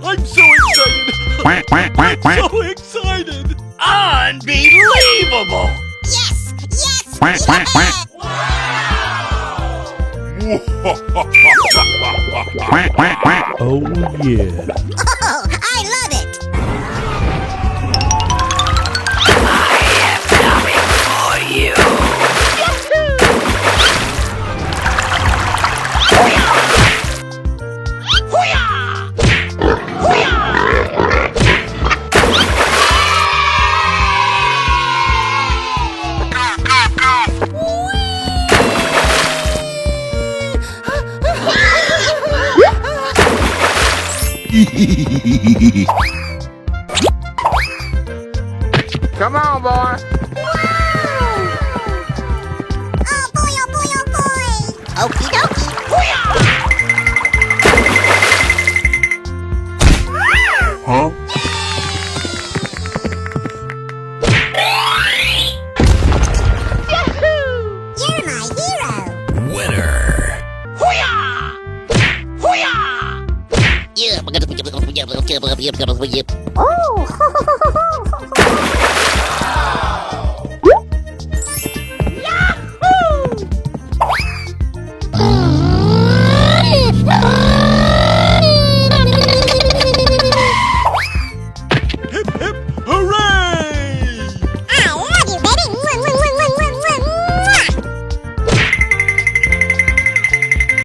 I'm so excited! I'm so excited! Unbelievable! Yes! Yes! Yes! Oh yeah! Oh, I love it! For you! Come on, boy. Oh boy, oh boy, oh boy! Okie dokie! Huh? You're my hero! Winner! Oh,